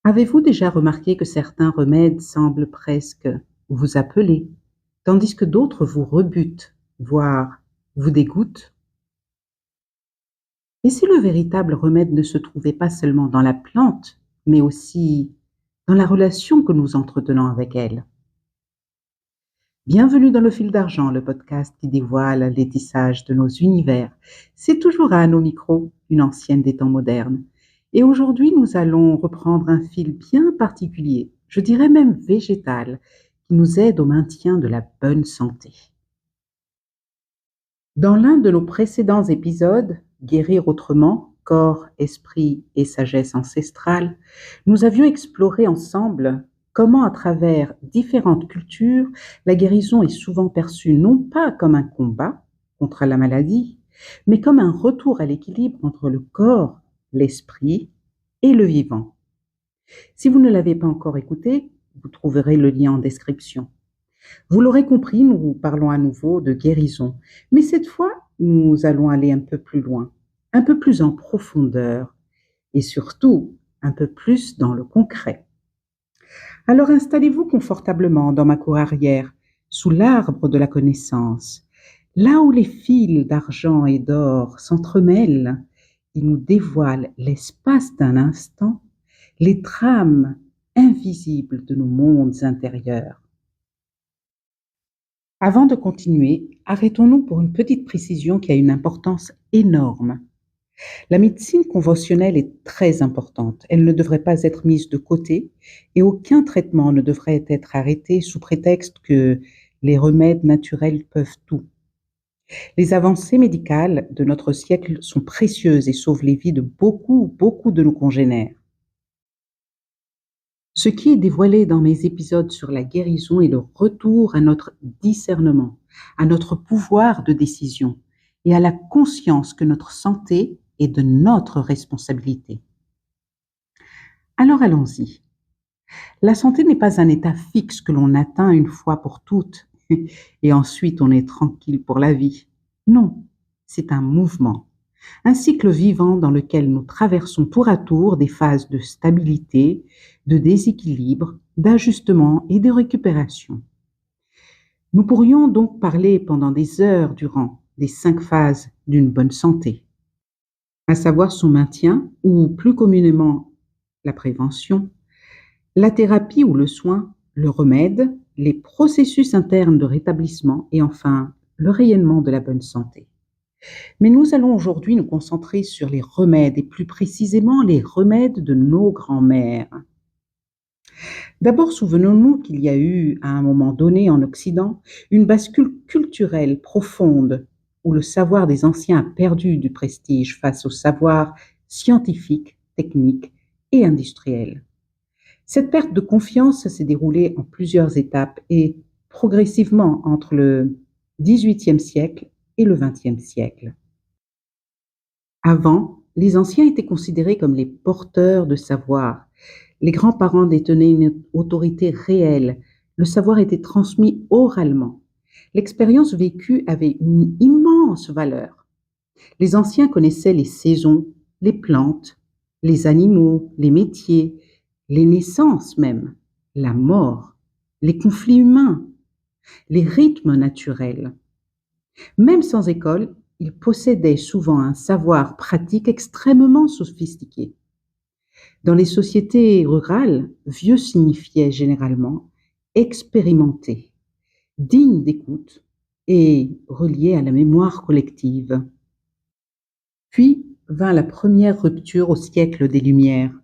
Avez-vous déjà remarqué que certains remèdes semblent presque vous appeler, tandis que d'autres vous rebutent, voire vous dégoûtent? Et si le véritable remède ne se trouvait pas seulement dans la plante, mais aussi dans la relation que nous entretenons avec elle? Bienvenue dans Le Fil d'Argent, le podcast qui dévoile les tissages de nos univers. C'est toujours Anne au micro, une ancienne des temps modernes. Et aujourd'hui, nous allons reprendre un fil bien particulier, je dirais même végétal, qui nous aide au maintien de la bonne santé. Dans l'un de nos précédents épisodes, Guérir autrement, corps, esprit et sagesse ancestrale, nous avions exploré ensemble comment, à travers différentes cultures, la guérison est souvent perçue non pas comme un combat contre la maladie, mais comme un retour à l'équilibre entre le corps, l'esprit et le vivant. Si vous ne l'avez pas encore écouté, vous trouverez le lien en description. Vous l'aurez compris, nous parlons à nouveau de guérison, mais cette fois, nous allons aller un peu plus loin, un peu plus en profondeur et surtout un peu plus dans le concret. Alors installez-vous confortablement dans ma cour arrière, sous l'arbre de la connaissance, là où les fils d'argent et d'or s'entremêlent et nous dévoilent l'espace d'un instant, les trames invisibles de nos mondes intérieurs. Avant de continuer, arrêtons-nous pour une petite précision qui a une importance énorme. La médecine conventionnelle est très importante. Elle ne devrait pas être mise de côté et aucun traitement ne devrait être arrêté sous prétexte que les remèdes naturels peuvent tout. Les avancées médicales de notre siècle sont précieuses et sauvent les vies de beaucoup de nos congénères. Ce qui est dévoilé dans mes épisodes sur la guérison est le retour à notre discernement, à notre pouvoir de décision et à la conscience que notre santé est de notre responsabilité. Alors allons-y. La santé n'est pas un état fixe que l'on atteint une fois pour toutes et ensuite on est tranquille pour la vie. Non, c'est un mouvement, un cycle vivant dans lequel nous traversons tour à tour des phases de stabilité, de déséquilibre, d'ajustement et de récupération. Nous pourrions donc parler pendant des heures durant des 5 phases d'une bonne santé, à savoir son maintien ou plus communément la prévention, la thérapie ou le soin, le remède, les processus internes de rétablissement et enfin le rayonnement de la bonne santé. Mais nous allons aujourd'hui nous concentrer sur les remèdes et plus précisément les remèdes de nos grands-mères. D'abord, souvenons-nous qu'il y a eu, à un moment donné en Occident, une bascule culturelle profonde où le savoir des anciens a perdu du prestige face au savoir scientifique, technique et industriel. Cette perte de confiance s'est déroulée en plusieurs étapes et progressivement entre le XVIIIe siècle et le XXe siècle. Avant, les anciens étaient considérés comme les porteurs de savoir. Les grands-parents détenaient une autorité réelle. Le savoir était transmis oralement. L'expérience vécue avait une immense valeur. Les anciens connaissaient les saisons, les plantes, les animaux, les métiers, les naissances même, la mort, les conflits humains, les rythmes naturels. Même sans école, ils possédaient souvent un savoir pratique extrêmement sophistiqué. Dans les sociétés rurales, vieux signifiait généralement expérimenté, digne d'écoute et relié à la mémoire collective. Puis vint la première rupture au siècle des Lumières.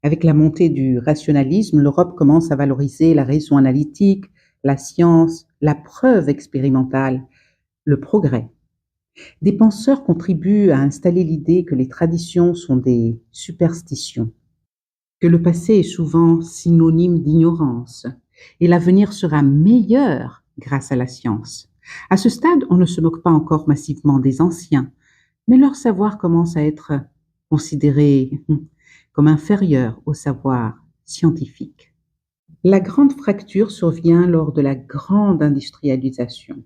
Avec la montée du rationalisme, l'Europe commence à valoriser la raison analytique, la science, la preuve expérimentale, le progrès. Des penseurs contribuent à installer l'idée que les traditions sont des superstitions, que le passé est souvent synonyme d'ignorance et l'avenir sera meilleur grâce à la science. À ce stade, on ne se moque pas encore massivement des anciens, mais leur savoir commence à être considéré comme inférieur au savoir scientifique. La grande fracture survient lors de la grande industrialisation.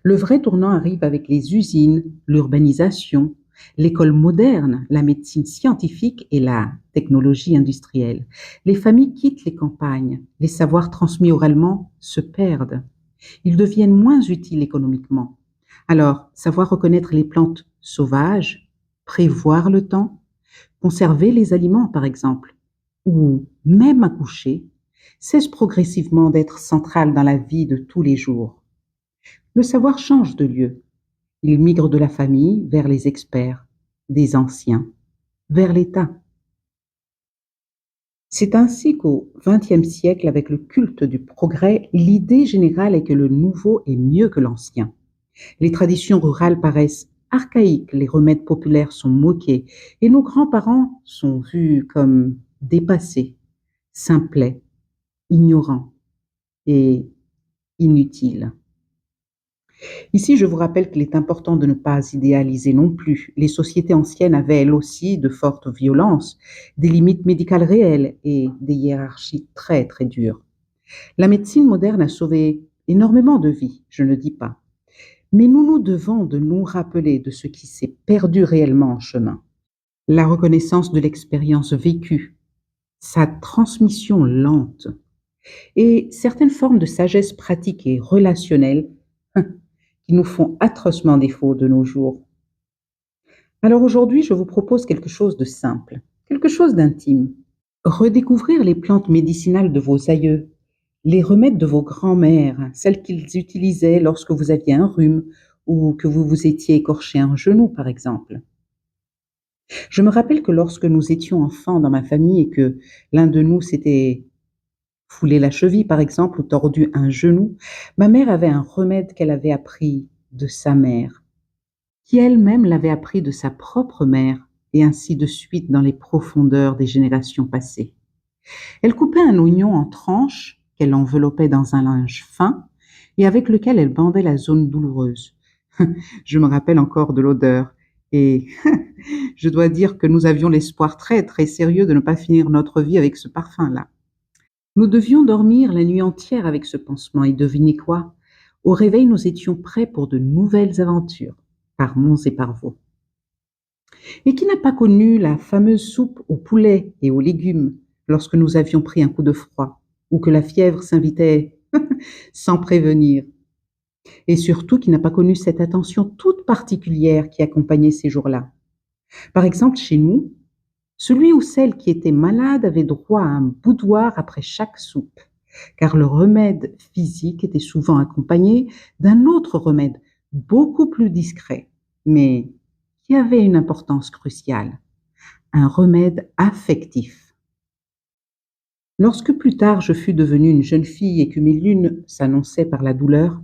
Le vrai tournant arrive avec les usines, l'urbanisation, l'école moderne, la médecine scientifique et la technologie industrielle. Les familles quittent les campagnes, les savoirs transmis oralement se perdent. Ils deviennent moins utiles économiquement. Alors, savoir reconnaître les plantes sauvages, prévoir le temps, conserver les aliments par exemple, ou même accoucher, cesse progressivement d'être central dans la vie de tous les jours. Le savoir change de lieu. Il migre de la famille vers les experts, des anciens vers l'État. C'est ainsi qu'au XXe siècle, avec le culte du progrès, l'idée générale est que le nouveau est mieux que l'ancien. Les traditions rurales paraissent archaïques, les remèdes populaires sont moqués et nos grands-parents sont vus comme dépassés, simplets, ignorants et inutiles. Ici, je vous rappelle qu'il est important de ne pas idéaliser non plus. Les sociétés anciennes avaient elles aussi de fortes violences, des limites médicales réelles et des hiérarchies très très dures. La médecine moderne a sauvé énormément de vies, je ne dis pas. Mais nous nous devons de nous rappeler de ce qui s'est perdu réellement en chemin. La reconnaissance de l'expérience vécue, sa transmission lente et certaines formes de sagesse pratique et relationnelle qui nous font atrocement défaut de nos jours. Alors aujourd'hui, je vous propose quelque chose de simple, quelque chose d'intime. Redécouvrir les plantes médicinales de vos aïeux, les remèdes de vos grands-mères, celles qu'ils utilisaient lorsque vous aviez un rhume ou que vous vous étiez écorché un genou, par exemple. Je me rappelle que lorsque nous étions enfants dans ma famille et que l'un de nous s'était foulé la cheville, par exemple, ou tordu un genou, ma mère avait un remède qu'elle avait appris de sa mère, qui elle-même l'avait appris de sa propre mère, et ainsi de suite dans les profondeurs des générations passées. Elle coupait un oignon en tranches qu'elle enveloppait dans un linge fin et avec lequel elle bandait la zone douloureuse. Je me rappelle encore de l'odeur et je dois dire que nous avions l'espoir très très sérieux de ne pas finir notre vie avec ce parfum-là. Nous devions dormir la nuit entière avec ce pansement et devinez quoi? Au réveil, nous étions prêts pour de nouvelles aventures, par monts et par vaux. Et qui n'a pas connu la fameuse soupe au poulet et aux légumes lorsque nous avions pris un coup de froid ou que la fièvre s'invitait sans prévenir? Et surtout qui n'a pas connu cette attention toute particulière qui accompagnait ces jours-là? Par exemple, chez nous, celui ou celle qui était malade avait droit à un boudoir après chaque soupe, car le remède physique était souvent accompagné d'un autre remède beaucoup plus discret, mais qui avait une importance cruciale, un remède affectif. Lorsque plus tard je fus devenue une jeune fille et que mes lunes s'annonçaient par la douleur,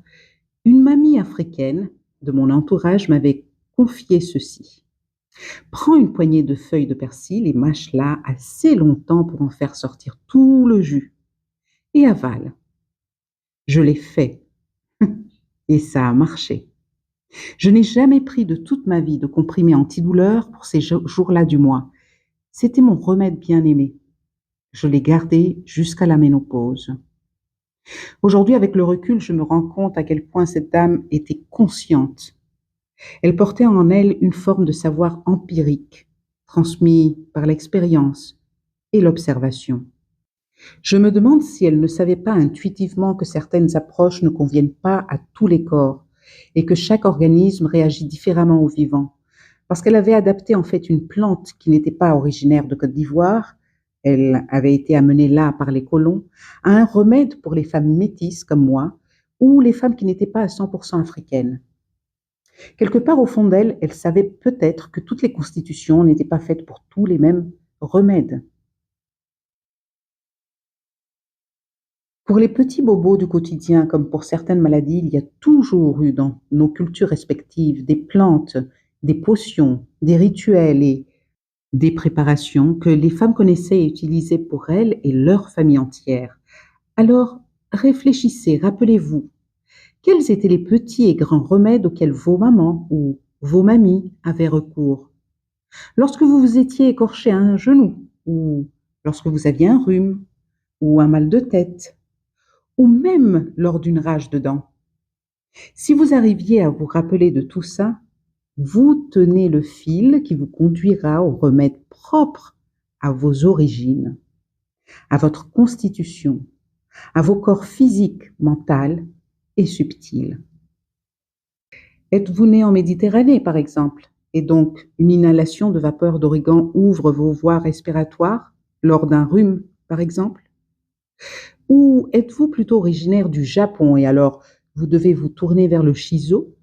une mamie africaine de mon entourage m'avait confié ceci. Prends une poignée de feuilles de persil et mâche-la assez longtemps pour en faire sortir tout le jus. Et avale. Je l'ai fait. Et ça a marché. Je n'ai jamais pris de toute ma vie de comprimé antidouleur pour ces jours-là du mois. C'était mon remède bien-aimé. Je l'ai gardé jusqu'à la ménopause. Aujourd'hui, avec le recul, je me rends compte à quel point cette dame était consciente. Elle portait en elle une forme de savoir empirique, transmis par l'expérience et l'observation. Je me demande si elle ne savait pas intuitivement que certaines approches ne conviennent pas à tous les corps et que chaque organisme réagit différemment au vivant, parce qu'elle avait adapté en fait une plante qui n'était pas originaire de Côte d'Ivoire, elle avait été amenée là par les colons, à un remède pour les femmes métisses comme moi ou les femmes qui n'étaient pas à 100% africaines. Quelque part au fond d'elle, elle savait peut-être que toutes les constitutions n'étaient pas faites pour tous les mêmes remèdes. Pour les petits bobos du quotidien, comme pour certaines maladies, il y a toujours eu dans nos cultures respectives des plantes, des potions, des rituels et des préparations que les femmes connaissaient et utilisaient pour elles et leur famille entière. Alors, réfléchissez, rappelez-vous, quels étaient les petits et grands remèdes auxquels vos mamans ou vos mamies avaient recours? Lorsque vous vous étiez écorché un genou, ou lorsque vous aviez un rhume, ou un mal de tête, ou même lors d'une rage de dents. Si vous arriviez à vous rappeler de tout ça, Vous tenez le fil qui vous conduira au remède propre à vos origines, à votre constitution, à vos corps physiques, mental et subtils. Êtes-vous né en Méditerranée, par exemple, et donc une inhalation de vapeur d'origan ouvre vos voies respiratoires lors d'un rhume, par exemple? Ou êtes-vous plutôt originaire du Japon et alors vous devez vous tourner vers le shiso?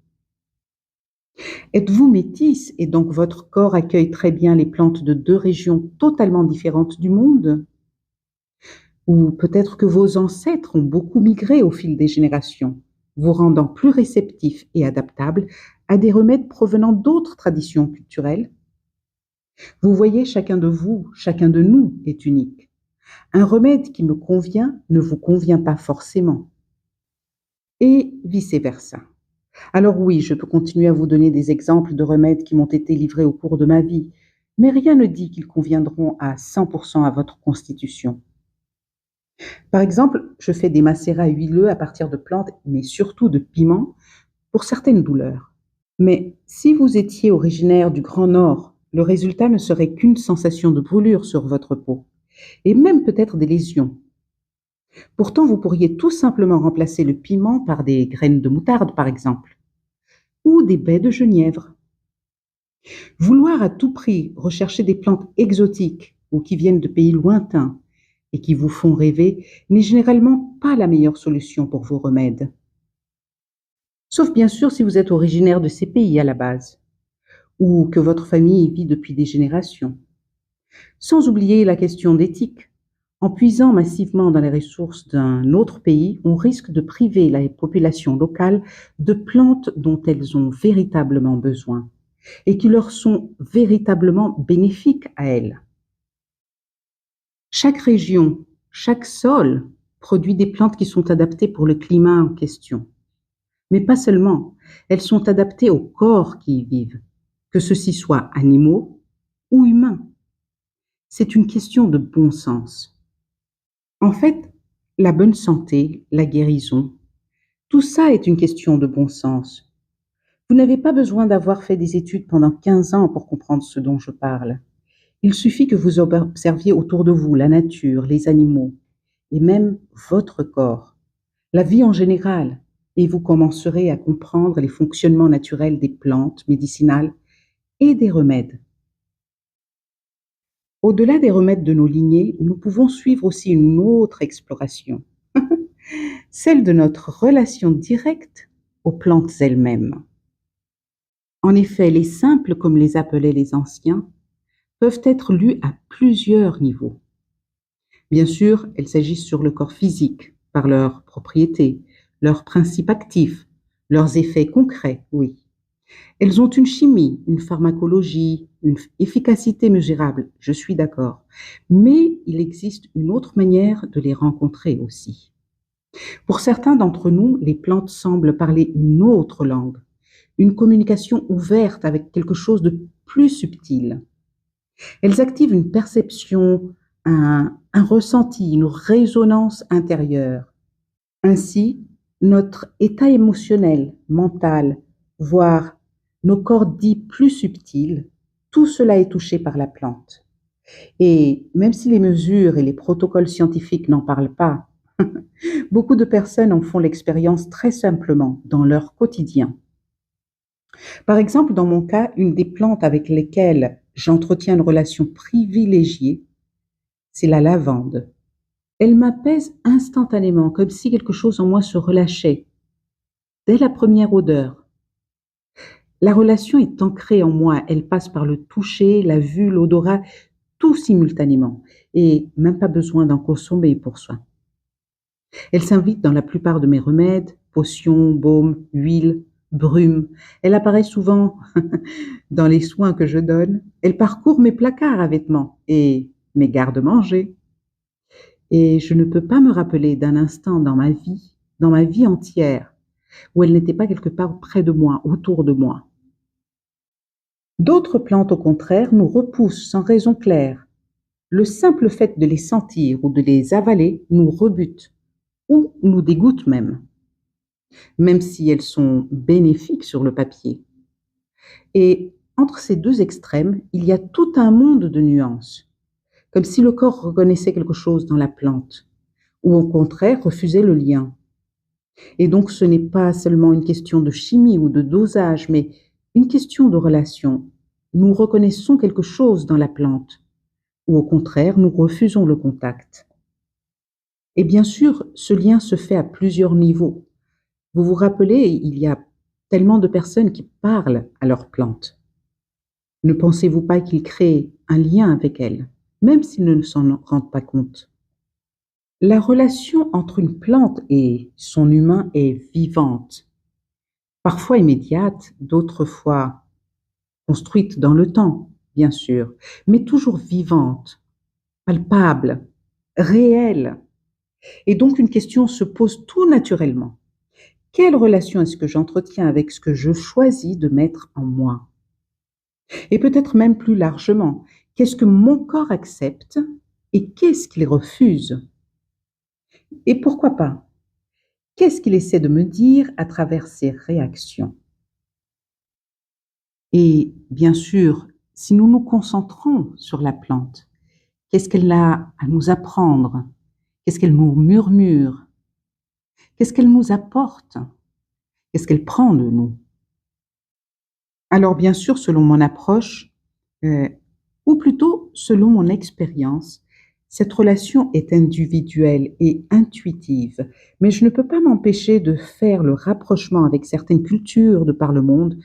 Êtes-vous métisse et donc votre corps accueille très bien les plantes de deux régions totalement différentes du monde? Ou peut-être que vos ancêtres ont beaucoup migré au fil des générations, vous rendant plus réceptifs et adaptables à des remèdes provenant d'autres traditions culturelles? Vous voyez, chacun de vous, chacun de nous est unique. Un remède qui me convient ne vous convient pas forcément, et vice-versa. Alors oui, je peux continuer à vous donner des exemples de remèdes qui m'ont été livrés au cours de ma vie, mais rien ne dit qu'ils conviendront à 100% à votre constitution. Par exemple, je fais des macérats huileux à partir de plantes, mais surtout de piments, pour certaines douleurs. Mais si vous étiez originaire du Grand Nord, le résultat ne serait qu'une sensation de brûlure sur votre peau, et même peut-être des lésions. Pourtant, vous pourriez tout simplement remplacer le piment par des graines de moutarde, par exemple, ou des baies de genièvre. Vouloir à tout prix rechercher des plantes exotiques ou qui viennent de pays lointains et qui vous font rêver n'est généralement pas la meilleure solution pour vos remèdes. Sauf bien sûr si vous êtes originaire de ces pays à la base, ou que votre famille y vit depuis des générations. Sans oublier la question d'éthique. En puisant massivement dans les ressources d'un autre pays, on risque de priver la population locale de plantes dont elles ont véritablement besoin et qui leur sont véritablement bénéfiques à elles. Chaque région, chaque sol produit des plantes qui sont adaptées pour le climat en question. Mais pas seulement, elles sont adaptées aux corps qui y vivent, que ceux-ci soient animaux ou humains. C'est une question de bon sens. En fait, la bonne santé, la guérison, tout ça est une question de bon sens. Vous n'avez pas besoin d'avoir fait des études pendant 15 ans pour comprendre ce dont je parle. Il suffit que vous observiez autour de vous la nature, les animaux, et même votre corps, la vie en général, et vous commencerez à comprendre les fonctionnements naturels des plantes médicinales et des remèdes. Au-delà des remèdes de nos lignées, nous pouvons suivre aussi une autre exploration, celle de notre relation directe aux plantes elles-mêmes. En effet, les simples, comme les appelaient les anciens, peuvent être lus à plusieurs niveaux. Bien sûr, elles s'agissent sur le corps physique, par leurs propriétés, leurs principes actifs, leurs effets concrets, oui. Elles ont une chimie, une pharmacologie, une efficacité mesurable, je suis d'accord. Mais il existe une autre manière de les rencontrer aussi. Pour certains d'entre nous, les plantes semblent parler une autre langue, une communication ouverte avec quelque chose de plus subtil. Elles activent une perception, un ressenti, une résonance intérieure. Ainsi, notre état émotionnel, mental, voire nos corps dits plus subtils, tout cela est touché par la plante. Et même si les mesures et les protocoles scientifiques n'en parlent pas, beaucoup de personnes en font l'expérience très simplement dans leur quotidien. Par exemple, dans mon cas, une des plantes avec lesquelles j'entretiens une relation privilégiée, c'est la lavande. Elle m'apaise instantanément, comme si quelque chose en moi se relâchait, dès la première odeur. La relation est ancrée en moi, elle passe par le toucher, la vue, l'odorat, tout simultanément, et même pas besoin d'en consommer pour soi. Elle s'invite dans la plupart de mes remèdes, potions, baumes, huiles, brumes. Elle apparaît souvent dans les soins que je donne. Elle parcourt mes placards à vêtements et mes garde-manger. Et je ne peux pas me rappeler d'un instant dans ma vie entière, où elle n'était pas quelque part près de moi, autour de moi. D'autres plantes, au contraire, nous repoussent sans raison claire. Le simple fait de les sentir ou de les avaler nous rebute ou nous dégoûte même si elles sont bénéfiques sur le papier. Et entre ces deux extrêmes, il y a tout un monde de nuances, comme si le corps reconnaissait quelque chose dans la plante, ou au contraire refusait le lien. Et donc ce n'est pas seulement une question de chimie ou de dosage, mais une question de relation. Nous reconnaissons quelque chose dans la plante, ou au contraire, nous refusons le contact. Et bien sûr, ce lien se fait à plusieurs niveaux. Vous vous rappelez, il y a tellement de personnes qui parlent à leurs plantes. Ne pensez-vous pas qu'ils créent un lien avec elles, même s'ils ne s'en rendent pas compte? La relation entre une plante et son humain est vivante, parfois immédiate, d'autres fois construite dans le temps, bien sûr, mais toujours vivante, palpable, réelle. Et donc une question se pose tout naturellement. Quelle relation est-ce que j'entretiens avec ce que je choisis de mettre en moi? Et peut-être même plus largement, qu'est-ce que mon corps accepte et qu'est-ce qu'il refuse? Et pourquoi pas? Qu'est-ce qu'il essaie de me dire à travers ses réactions? Et bien sûr, si nous nous concentrons sur la plante, qu'est-ce qu'elle a à nous apprendre? Qu'est-ce qu'elle nous murmure? Qu'est-ce qu'elle nous apporte? Qu'est-ce qu'elle prend de nous? Alors bien sûr, selon mon approche, euh, ou plutôt selon mon expérience, cette relation est individuelle et intuitive, mais je ne peux pas m'empêcher de faire le rapprochement avec certaines cultures de par le monde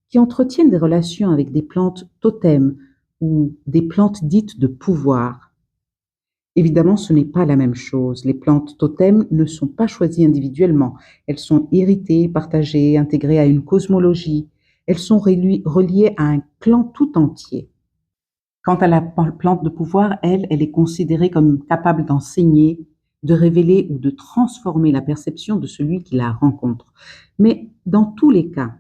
qui entretiennent des relations avec des plantes totems ou des plantes dites de pouvoir. Évidemment, ce n'est pas la même chose. Les plantes totems ne sont pas choisies individuellement. Elles sont héritées, partagées, intégrées à une cosmologie. Elles sont reliées à un clan tout entier. Quant à la plante de pouvoir, elle est considérée comme capable d'enseigner, de révéler ou de transformer la perception de celui qui la rencontre. Mais dans tous les cas,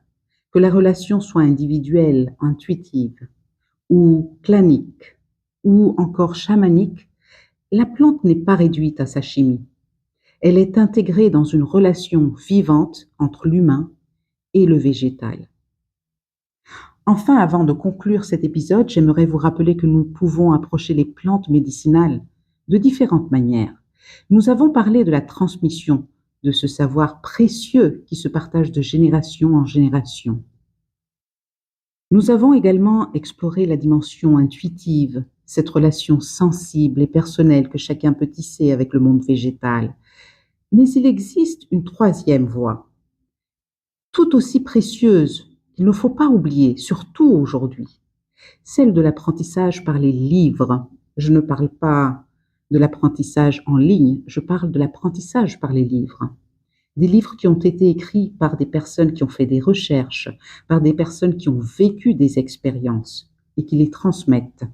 que la relation soit individuelle, intuitive, ou clanique, ou encore chamanique, la plante n'est pas réduite à sa chimie. Elle est intégrée dans une relation vivante entre l'humain et le végétal. Enfin, avant de conclure cet épisode, j'aimerais vous rappeler que nous pouvons approcher les plantes médicinales de différentes manières. Nous avons parlé de la transmission de ce savoir précieux qui se partage de génération en génération. Nous avons également exploré la dimension intuitive, cette relation sensible et personnelle que chacun peut tisser avec le monde végétal. Mais il existe une troisième voie, tout aussi précieuse, qu'il ne faut pas oublier, surtout aujourd'hui, celle de l'apprentissage par les livres. Je ne parle pas de l'apprentissage en ligne, je parle de l'apprentissage par les livres. Des livres qui ont été écrits par des personnes qui ont fait des recherches, par des personnes qui ont vécu des expériences et qui les transmettent.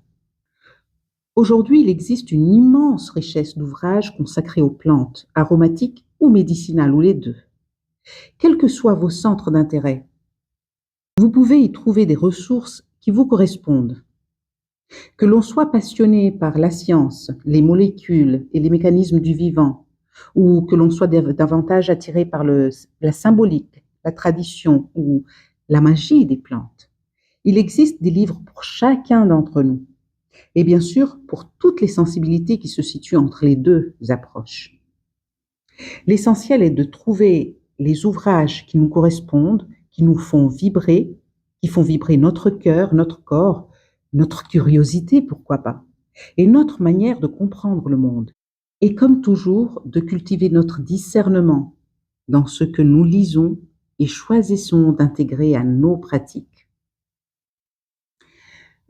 Aujourd'hui, il existe une immense richesse d'ouvrages consacrés aux plantes, aromatiques ou médicinales, ou les deux. Quels que soient vos centres d'intérêt, vous pouvez y trouver des ressources qui vous correspondent. Que l'on soit passionné par la science, les molécules et les mécanismes du vivant, ou que l'on soit davantage attiré par la symbolique, la tradition ou la magie des plantes, il existe des livres pour chacun d'entre nous. Et bien sûr, pour toutes les sensibilités qui se situent entre les deux approches. L'essentiel est de trouver les ouvrages qui nous correspondent, qui nous font vibrer, qui font vibrer notre cœur, notre corps, notre curiosité, pourquoi pas, et notre manière de comprendre le monde. Et comme toujours, de cultiver notre discernement dans ce que nous lisons et choisissons d'intégrer à nos pratiques.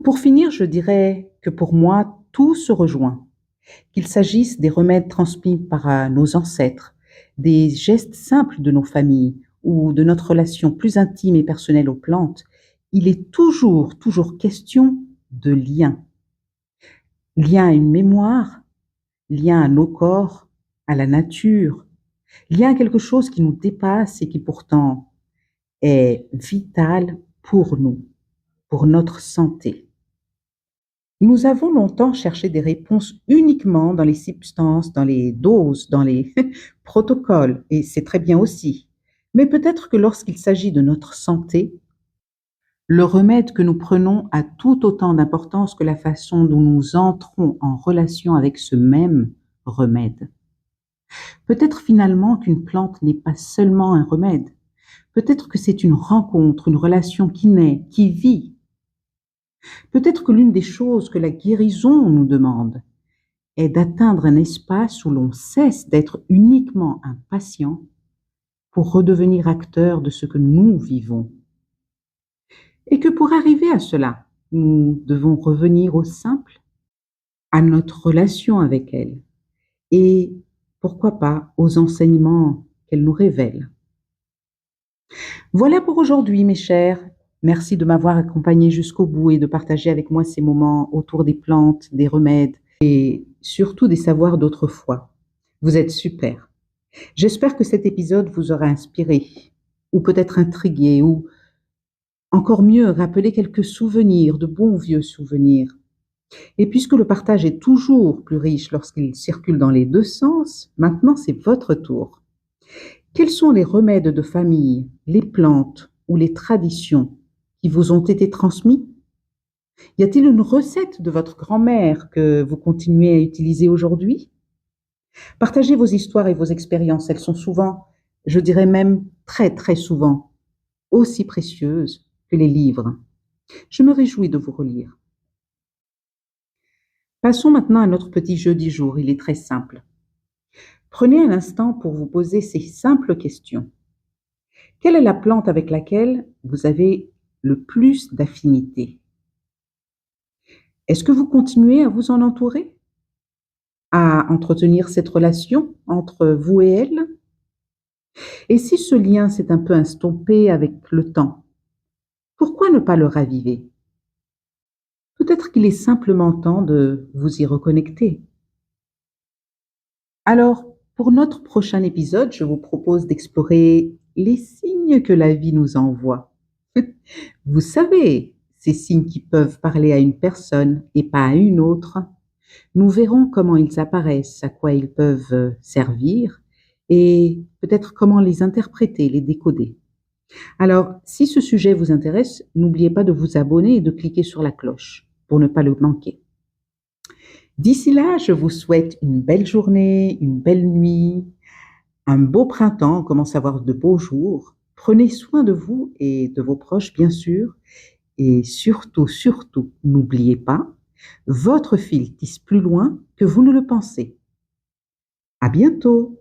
Pour finir, je dirais que pour moi, tout se rejoint. Qu'il s'agisse des remèdes transmis par nos ancêtres, des gestes simples de nos familles ou de notre relation plus intime et personnelle aux plantes, il est toujours question de lien. Lien à une mémoire, lien à nos corps, à la nature, lien à quelque chose qui nous dépasse et qui pourtant est vital pour nous, pour notre santé. Nous avons longtemps cherché des réponses uniquement dans les substances, dans les doses, dans les protocoles, et c'est très bien aussi. Mais peut-être que lorsqu'il s'agit de notre santé, Le remède que nous prenons a tout autant d'importance que la façon dont nous entrons en relation avec ce même remède. Peut-être finalement qu'une plante n'est pas seulement un remède. Peut-être que c'est une rencontre, une relation qui naît, qui vit. Peut-être que l'une des choses que la guérison nous demande est d'atteindre un espace où l'on cesse d'être uniquement un patient pour redevenir acteur de ce que nous vivons. Et que pour arriver à cela, nous devons revenir au simple, à notre relation avec elle, et pourquoi pas aux enseignements qu'elle nous révèle. Voilà pour aujourd'hui, mes chers. Merci de m'avoir accompagné jusqu'au bout et de partager avec moi ces moments autour des plantes, des remèdes et surtout des savoirs d'autrefois. Vous êtes super. J'espère que cet épisode vous aura inspiré, ou peut-être intrigué, ou encore mieux, rappelé quelques souvenirs, de bons vieux souvenirs. Et puisque le partage est toujours plus riche lorsqu'il circule dans les deux sens, maintenant c'est votre tour. Quels sont les remèdes de famille, les plantes ou les traditions qui vous ont été transmis? Y a-t-il une recette de votre grand-mère que vous continuez à utiliser aujourd'hui? Partagez vos histoires et vos expériences. Elles sont souvent, je dirais même très très souvent, aussi précieuses que les livres. Je me réjouis de vous relire. Passons maintenant à notre petit jeu du jour. Il est très simple. Prenez un instant pour vous poser ces simples questions. Quelle est la plante avec laquelle vous avez le plus d'affinité? Est-ce que vous continuez à vous en entourer? À entretenir cette relation entre vous et elle? Et si ce lien s'est un peu estompé avec le temps, pourquoi ne pas le raviver? Peut-être qu'il est simplement temps de vous y reconnecter. Alors, pour notre prochain épisode, je vous propose d'explorer les signes que la vie nous envoie. Vous savez, ces signes qui peuvent parler à une personne et pas à une autre. Nous verrons comment ils apparaissent, à quoi ils peuvent servir et peut-être comment les interpréter, les décoder. Alors, si ce sujet vous intéresse, n'oubliez pas de vous abonner et de cliquer sur la cloche pour ne pas le manquer. D'ici là, je vous souhaite une belle journée, une belle nuit, un beau printemps, on commence à avoir de beaux jours. Prenez soin de vous et de vos proches, bien sûr. Et surtout, surtout, n'oubliez pas, votre fil tisse plus loin que vous ne le pensez. À bientôt!